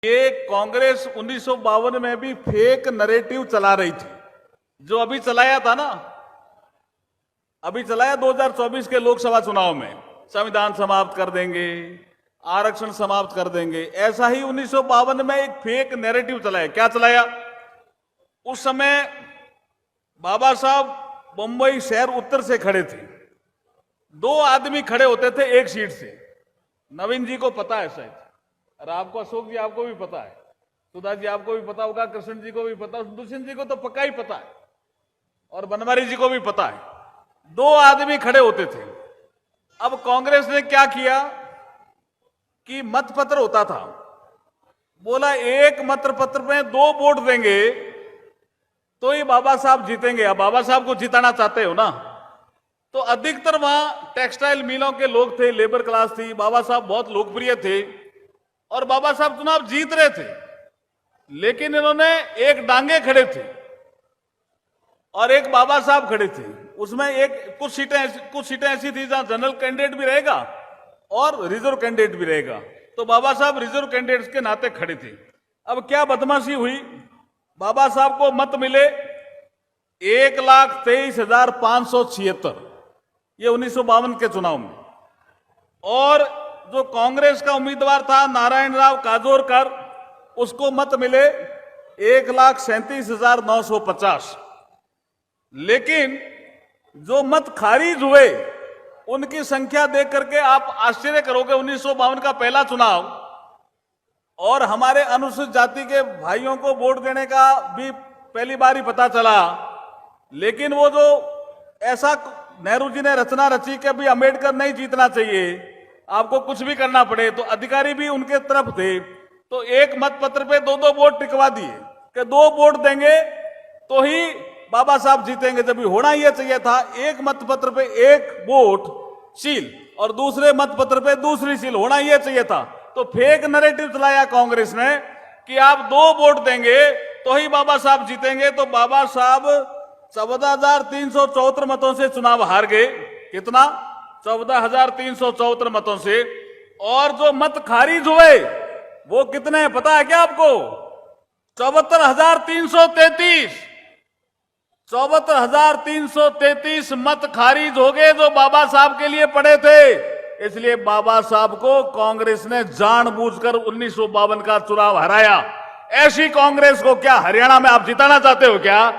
ये कांग्रेस 1952 में भी फेक नरेटिव चला रही थी, जो अभी चलाया था ना, अभी चलाया 2024 के लोकसभा चुनाव में, संविधान समाप्त कर देंगे, आरक्षण समाप्त कर देंगे। ऐसा ही 1952 में एक फेक नैरेटिव चलाया। क्या चलाया? उस समय बाबा साहब मुंबई शहर उत्तर से खड़े थे, दो आदमी खड़े होते थे एक सीट से। नवीन जी को पता है शायद, और आपको, अशोक जी आपको भी पता है, सुधा जी आपको भी पता होगा, कृष्ण जी को भी पता, दुष्यंत जी को तो पक्का ही पता है, और बनवारी जी को भी पता है। दो आदमी खड़े होते थे। अब कांग्रेस ने क्या किया कि मतपत्र होता था, बोला एक मतपत्र में दो वोट देंगे तो ही बाबा साहब जीतेंगे। अब बाबा साहब को जिताना चाहते हो ना, तो अधिकतर वहां टेक्सटाइल मिलों के लोग थे, लेबर क्लास थी। बाबा साहब बहुत लोकप्रिय थे और बाबा साहब चुनाव जीत रहे थे, लेकिन इन्होंने एक डांगे खड़े थे और एक बाबा साहब खड़े थे। उसमें एक कुछ सीटें ऐसी थी जहां जनरल कैंडिडेट भी रहेगा और रिजर्व कैंडिडेट भी रहेगा, तो बाबा साहब रिजर्व कैंडिडेट्स के नाते खड़े थे। अब क्या बदमाशी हुई, बाबा साहब को मत मिले 1,23,576, ये 1952 के चुनाव में, और जो कांग्रेस का उम्मीदवार था नारायण राव काजोरकर, उसको मत मिले 1,37,950। लेकिन जो मत खारिज हुए उनकी संख्या देख करके आप आश्चर्य करोगे। 1952 का पहला चुनाव, और हमारे अनुसूचित जाति के भाइयों को वोट देने का भी पहली बार ही पता चला। लेकिन वो जो ऐसा नेहरू जी ने रचना रची कि अभी अंबेडकर नहीं जीतना चाहिए, आपको कुछ भी करना पड़े, तो अधिकारी भी उनके तरफ थे, तो एक मतपत्र पे दो दो वोट टिकवा दिए कि दो वोट देंगे तो ही बाबा साहब जीतेंगे। जब होना यह चाहिए था एक मतपत्र पे एक वोट सील और दूसरे मतपत्र पे दूसरी सील, होना यह चाहिए था। तो फेक नैरेटिव चलाया कांग्रेस ने कि आप दो वोट देंगे तो ही बाबा साहब जीतेंगे। तो बाबा साहब 14,374 मतों से चुनाव हार गए। कितना? 14,374 मतों से। और जो मत खारिज हुए वो कितने हैं पता है क्या आपको? 74,333। 74,333 मत खारिज हो गए जो बाबा साहब के लिए पड़े थे। इसलिए बाबा साहब को कांग्रेस ने जानबूझकर 1952 का चुनाव हराया। ऐसी कांग्रेस को क्या हरियाणा में आप जिताना चाहते हो क्या?